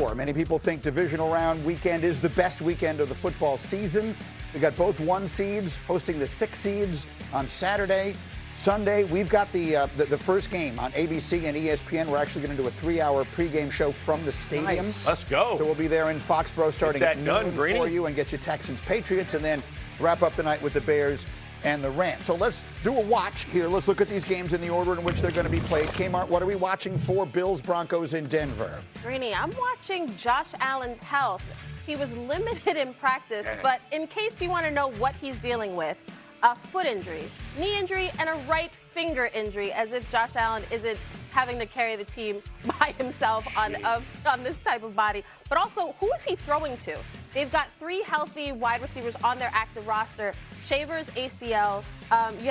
sure. Many people think divisional round weekend is the best weekend of the football season. We got both 1 seeds hosting the 6 seeds on Saturday. Sunday, we've got the first game on ABC and ESPN. We're actually going to do a 3-hour pregame show from the stadium. Nice. Let's go. So we'll be there in Foxborough starting at noon for you and get you Texans, Patriots, and then wrap up the night with the Bears and the Rams. So let's do a watch here. Let's look at these games in the order in which they're going to be played. Kmart, what are we watching for? Bills, Broncos in Denver. Greeny, I'm watching Josh Allen's health. He was limited in practice, but in case you want to know what he's dealing with, a foot injury, knee injury, and a right finger injury, as if Josh Allen isn't having to carry the team by himself on this type of body. But also, who is he throwing to? They've got 3 healthy wide receivers on their active roster. Shavers, ACL. You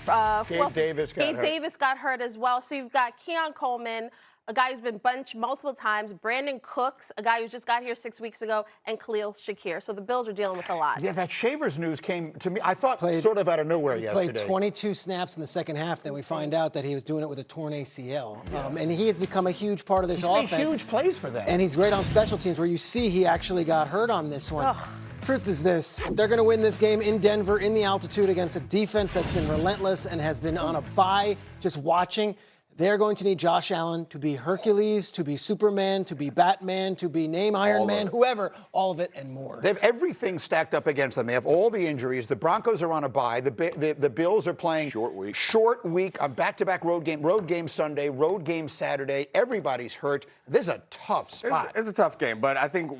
have Gabe Davis got hurt as well. So you've got Keon Coleman, a guy who's been benched multiple times, Brandon Cooks, a guy who just got here 6 weeks ago, and Khalil Shakir. So the Bills are dealing with a lot. Yeah, that Shavers news came to me, I thought, sort of out of nowhere yesterday. Played 22 snaps in the second half. Then we find out that he was doing it with a torn ACL. And he has become a huge part of this offense. He's made huge plays for them. And he's great on special teams, where you see he actually got hurt on this one. Ugh. Truth is this, if they're going to win this game in Denver, in the altitude, against a defense that's been relentless and has been on a bye, just watching, they're going to need Josh Allen to be Hercules, to be Superman, to be Batman, to be name Iron Man, whoever, all of it and more. They have everything stacked up against them. They have all the injuries. The Broncos are on a bye. The Bills are playing short week on back-to-back road game Sunday, road game Saturday. Everybody's hurt. This is a tough spot. It's a tough game, but I think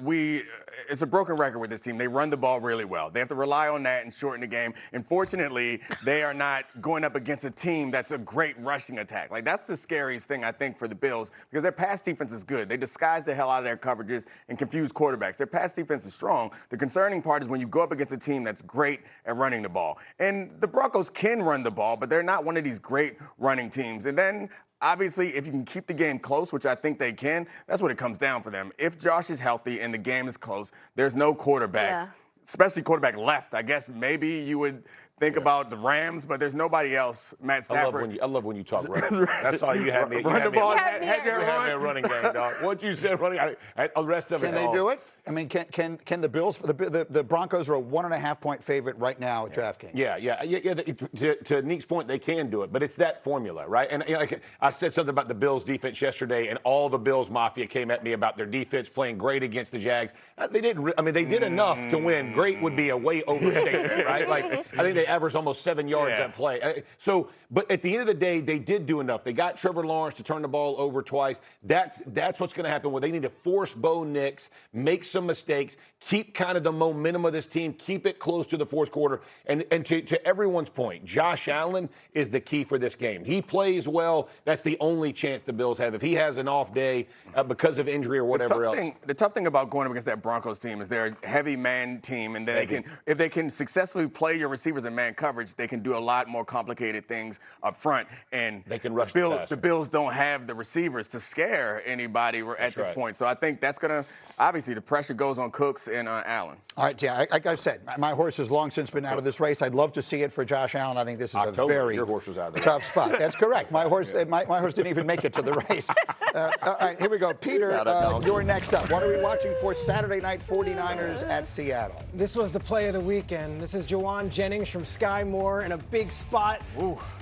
it's a broken record with this team. They run the ball really well. They have to rely on that and shorten the game. And fortunately, they are not going up against a team that's a great rushing attack. Like, that's the scariest thing, I think, for the Bills, because their pass defense is good. They disguise the hell out of their coverages and confuse quarterbacks. Their pass defense is strong. The concerning part is when you go up against a team that's great at running the ball. And the Broncos can run the ball, but they're not one of these great running teams. And then obviously, if you can keep the game close, which I think they can, that's what it comes down for them. If Josh is healthy and the game is close, there's no quarterback, especially quarterback left. I guess maybe you would think about the Rams, but there's nobody else. Matt Stafford. I love when you talk Rams. That's all you have me. Run the ball. You had me a running game, dog. What you said, running. The rest of it. Can they do it? I mean, can the Bills? The Broncos are a 1.5-point favorite right now at DraftKings. Yeah. To Nick's point, they can do it, but it's that formula, right? And like I said something about the Bills' defense yesterday, and all the Bills Mafia came at me about their defense playing great against the Jags. They didn't. I mean, they did enough to win. Great would be a way overstatement, right? Like I think they averaged almost 7 yards that play. But at the end of the day, they did do enough. They got Trevor Lawrence to turn the ball over twice. That's what's going to happen. Where they need to force Bo Nix, make some mistakes, keep kind of the momentum of this team, keep it close to the fourth quarter. And to everyone's point, Josh Allen is the key for this game. He plays well. That's the only chance the Bills have. If he has an off day because of injury or whatever else. The tough thing about going up against that Broncos team is they're a heavy man team, and if they can successfully play your receivers in man coverage, they can do a lot more complicated things up front. And they can rush the Bills don't have the receivers to scare anybody at this point. So I think that's going to, obviously, the pressure goes on Cooks and Allen. All right, like I said, my horse has long since been out of this race. I'd love to see it for Josh Allen. I think this is a very tough spot. That's correct. My horse didn't even make it to the race. All right, here we go. Peter, you're next up. What are we watching for Saturday night 49ers at Seattle? This was the play of the weekend. This is Jawan Jennings from Sky Moore in a big spot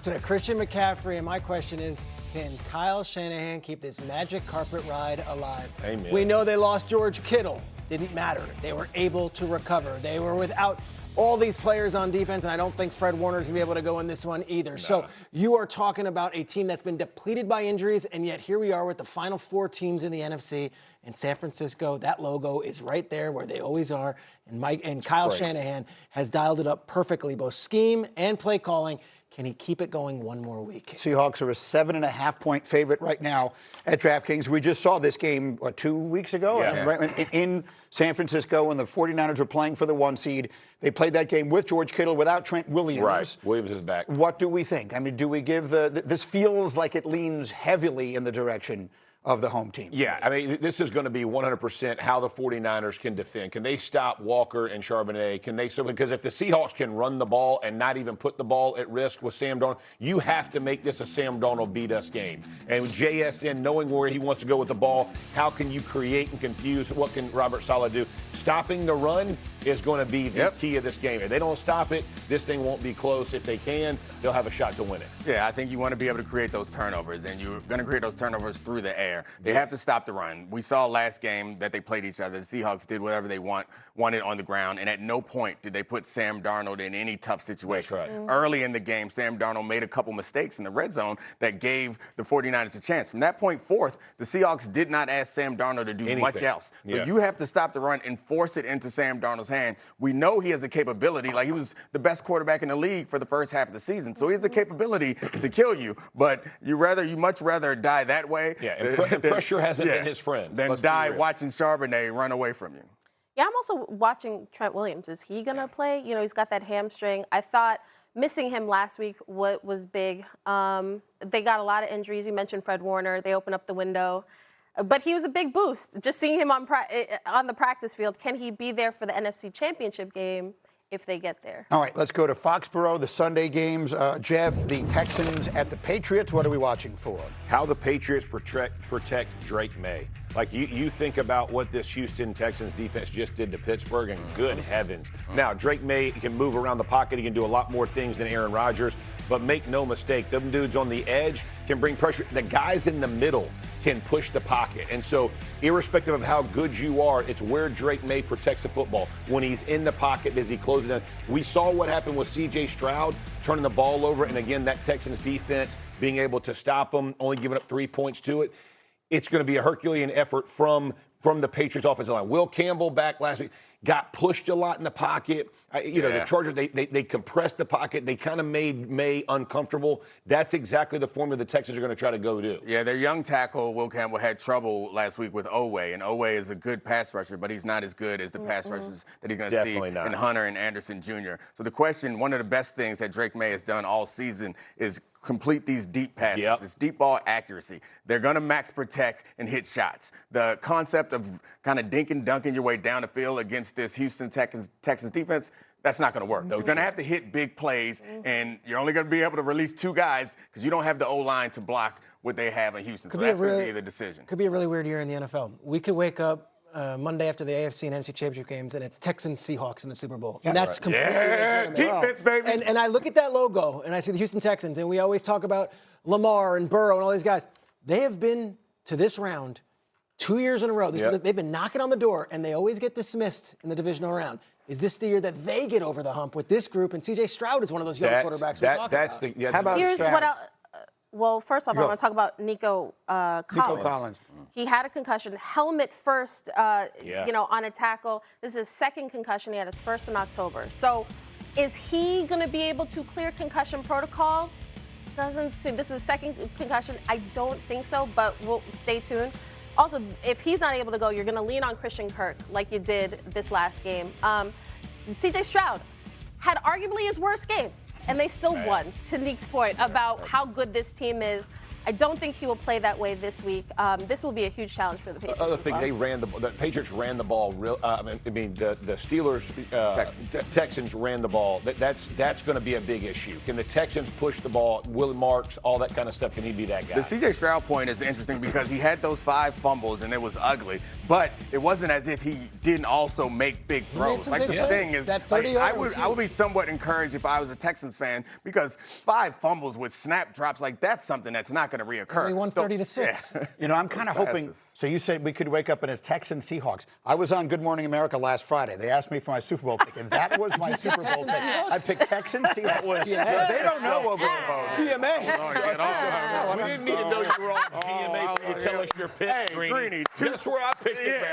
to Christian McCaffrey. And my question is, can Kyle Shanahan keep this magic carpet ride alive? Amen. We know they lost George Kittle. Didn't matter. They were able to recover. They were without all these players on defense, and I don't think Fred Warner's going to be able to go in this one either. No. So you are talking about a team that's been depleted by injuries, and yet here we are with the final 4 teams in the NFC. In San Francisco, that logo is right there where they always are. And Kyle Shanahan has dialed it up perfectly, both scheme and play calling. Can he keep it going one more week? Seahawks are a 7.5-point favorite right now at DraftKings. We just saw this game, 2 weeks ago? Right, in San Francisco, when the 49ers were playing for the 1 seed. They played that game with George Kittle, without Trent Williams. Right, Williams is back. What do we think? I mean, do we give this feels like it leans heavily in the direction of the home team. Yeah, I mean, this is going to be 100% how the 49ers can defend. Can they stop Walker and Charbonnet? Because if the Seahawks can run the ball and not even put the ball at risk with Sam Darnold, you have to make this a Sam Darnold beat us game. And with JSN knowing where he wants to go with the ball, how can you create and confuse? What can Robert Saleh do? Stopping the run is going to be the key of this game. If they don't stop it, this thing won't be close. If they can, they'll have a shot to win it. Yeah, I think you want to be able to create those turnovers, and you're going to create those turnovers through the air. They have to stop the run. We saw last game that they played each other. The Seahawks did whatever they wanted on the ground, and at no point did they put Sam Darnold in any tough situations. That's right. Early in the game, Sam Darnold made a couple mistakes in the red zone that gave the 49ers a chance. From that point forth, the Seahawks did not ask Sam Darnold to do much else. So you have to stop the run and force it into Sam Darnold's hand. We know he has the capability. Like, he was the best quarterback in the league for the first half of the season. So he has the capability to kill you. But you much rather die that way. Yeah, and pressure hasn't been his friend. Than die watching Charbonnet run away from you. Yeah, I'm also watching Trent Williams. Is he going to play? You know, he's got that hamstring. I thought missing him last week was big. They got a lot of injuries. You mentioned Fred Warner. They opened up the window. But he was a big boost. Just seeing him on the practice field, can he be there for the NFC Championship game if they get there? All right, let's go to Foxborough, the Sunday games. Jeff, the Texans at the Patriots. What are we watching for? How the Patriots protect Drake May. Like, you think about what this Houston Texans defense just did to Pittsburgh, and good heavens. Now, Drake May can move around the pocket. He can do a lot more things than Aaron Rodgers. But make no mistake, them dudes on the edge can bring pressure. The guys in the middle can push the pocket. And so, irrespective of how good you are, it's where Drake May protects the football. When he's in the pocket, does he close it down? We saw what happened with C.J. Stroud turning the ball over. And again, that Texans defense being able to stop him, only giving up 3 points to it. It's going to be a Herculean effort from the Patriots offensive line. Will Campbell back last week got pushed a lot in the pocket. The Chargers, they compressed the pocket. They kind of made May uncomfortable. That's exactly the formula the Texans are going to try to go do. Yeah, their young tackle, Will Campbell, had trouble last week with Owe. And Owe is a good pass rusher, but he's not as good as the pass rushers that he's going to see in Hunter and Anderson Jr. So the question, one of the best things that Drake May has done all season is complete these deep passes, this deep ball accuracy. They're going to max protect and hit shots. The concept of kind of dink and dunking your way down the field against this Houston Texans defense, that's not going to work. You're going to have to hit big plays, and you're only going to be able to release two guys because you don't have the O-line to block what they have in Houston. So that's going to be the decision. Could be a really weird year in the NFL. We could wake up Monday after the AFC and NFC Championship games, and it's Texans-Seahawks in the Super Bowl. And that's completely legitimate. Defense, baby. And I look at that logo, and I see the Houston Texans, and we always talk about Lamar and Burrow and all these guys. They have been to this round 2 years in a row. They've been knocking on the door, and they always get dismissed in the divisional round. Is this the year that they get over the hump with this group? And C.J. Stroud is one of those young quarterbacks we talk about. How about Here's Stroud? what well, first off, I want to talk about Nico Collins. Nico Collins. He had a concussion, helmet first, on a tackle. This is his second concussion. He had his first in October. So is he going to be able to clear concussion protocol? Doesn't seem. This is his second concussion. I don't think so, but we'll stay tuned. Also, if he's not able to go, you're going to lean on Christian Kirk like you did this last game. C.J. Stroud had arguably his worst game, and they still won, to Nick's point about how good this team is. I don't think he will play that way this week. This will be a huge challenge for the Patriots. Other thing, the Patriots ran the ball real. The Steelers, Texans ran the ball. That's going to be a big issue. Can the Texans push the ball? Willie Marks, all that kind of stuff. Can he be that guy? The C.J. Stroud point is interesting because he had those 5 fumbles and it was ugly, but it wasn't as if he didn't also make big throws. Like the thing is, I would be somewhat encouraged if I was a Texans fan because 5 fumbles with snap drops, like that's something that's not going to reoccur. Only won 30-6. Yeah. I'm kind of hoping. So you said we could wake up and it's Texans Seahawks. I was on Good Morning America last Friday. They asked me for my Super Bowl pick, and that was my Super Bowl pick. I picked Texans Seahawks. They don't know over GMA. We didn't need to know you were on GMA for you to tell us your pick. Hey, Greeny, that's where I picked it.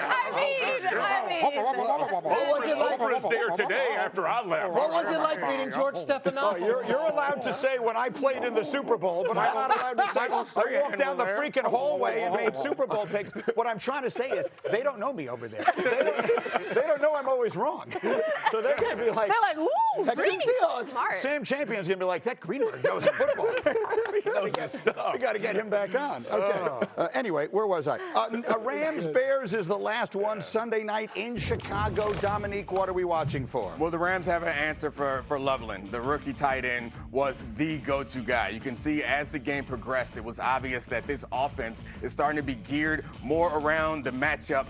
What was it like? Was there today after I left. What was it like meeting George Stephanopoulos? You're allowed to say when I played in the Super Bowl, but I'm not allowed to say I walked down the freaking hallway and made Super Bowl picks. What I'm trying to say is they don't know me over there. They don't know I'm always wrong. So they're going to be like, they're like, woo! Oh, Texans, Seahawks. Smart. Sam Champion's going to be like, that Greenberg knows football. we got to get him back on. Okay. Anyway, where was I? Rams-Bears is the last one Sunday night in Chicago. Dominique, what are we watching for? Well, the Rams have an answer for Loveland. The rookie tight end was the go-to guy. You can see as the game progressed, it was obvious that this offense is starting to be geared more around the matchup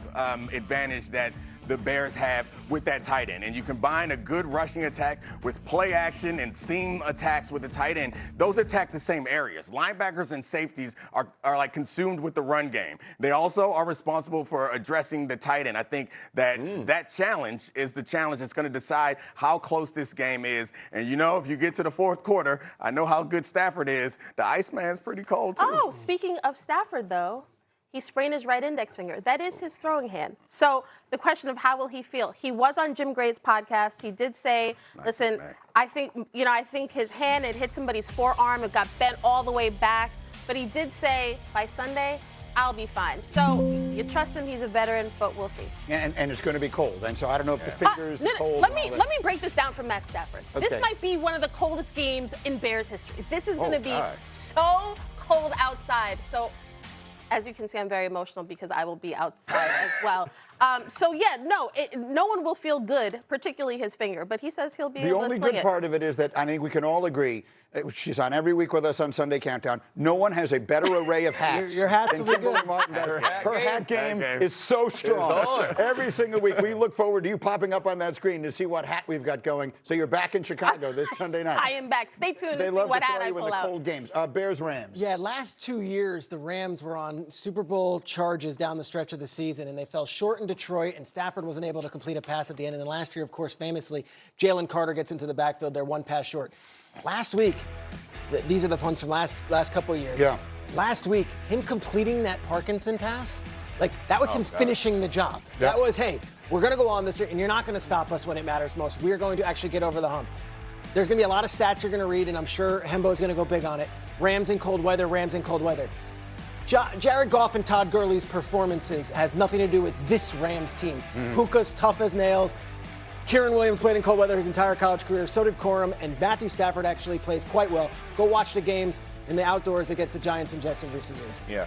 advantage that the Bears have with that tight end. And you combine a good rushing attack with play action and seam attacks with the tight end. Those attack the same areas. Linebackers and safeties are like consumed with the run game. They also are responsible for addressing the tight end. I think that that challenge is the challenge that's going to decide how close this game is. And you know, if you get to the fourth quarter, I know how good Stafford is. The Iceman's pretty cold too. Oh, speaking of Stafford though, he sprained his right index finger. That is his throwing hand. So the question of how will he feel? He was on Jim Gray's podcast. He did say, listen, I think his hand, it hit somebody's forearm. It got bent all the way back. But he did say, by Sunday, I'll be fine. So you trust him. He's a veteran, but we'll see. And it's going to be cold. And so I don't know if the finger's cold. Let me break this down for Matt Stafford. Okay. This might be one of the coldest games in Bears history. This is going to be so cold outside. So as you can see, I'm very emotional because I will be outside as well. No one will feel good, particularly his finger, but he says he'll be able to sling it. The only good part of it is that I think we can all agree, she's on every week with us on Sunday Countdown, no one has a better array of hats your hats than will be Kimberly good. Martin does. Her hat game is so strong. Every single week, we look forward to you popping up on that screen to see what hat we've got going. So you're back in Chicago this Sunday night. I am back. Stay tuned to see what hat I pull out. They love to throw you in the cold games. Bears-Rams. Yeah, last 2 years, the Rams were on Super Bowl charges down the stretch of the season, and they fell short in Detroit, and Stafford wasn't able to complete a pass at the end. And then last year, of course, famously, Jalen Carter gets into the backfield. They're one pass short. Last week, these are the ones from last couple of years. Yeah. Last week, him completing that Parkinson pass, that was him finishing the job. Yeah. That was, hey, we're going to go on this year, and you're not going to stop us when it matters most. We're going to actually get over the hump. There's going to be a lot of stats you're going to read, and I'm sure Hembo's going to go big on it. Rams in cold weather, Rams in cold weather. Jared Goff and Todd Gurley's performances has nothing to do with this Rams team. Puka's tough as nails. Kieran Williams played in cold weather his entire college career. So did Corum, and Matthew Stafford actually plays quite well. Go watch the games in the outdoors against the Giants and Jets in recent years. Yeah,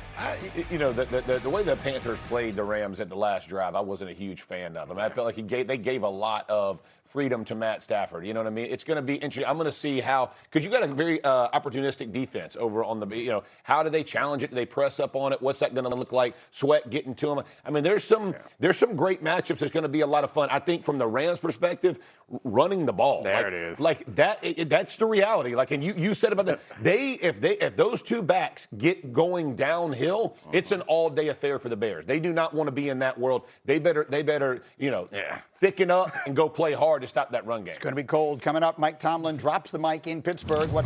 the way the Panthers played the Rams at the last drive, I wasn't a huge fan of them. I felt like they gave a lot of freedom to Matt Stafford. You know what I mean? It's going to be interesting. I'm going to see how, because you got a very opportunistic defense over on the, how do they challenge it? Do they press up on it? What's that going to look like? Sweat getting to them. I mean, there's some great matchups. It's going to be a lot of fun. I think from the Rams' perspective, running the ball. There it is. Like that's the reality. Like, and you said about that. If those two backs get going downhill, it's an all-day affair for the Bears. They do not want to be in that world. They better thicken up and go play hard to stop that run game. It's going to be cold. Coming up, Mike Tomlin drops the mic in Pittsburgh. What's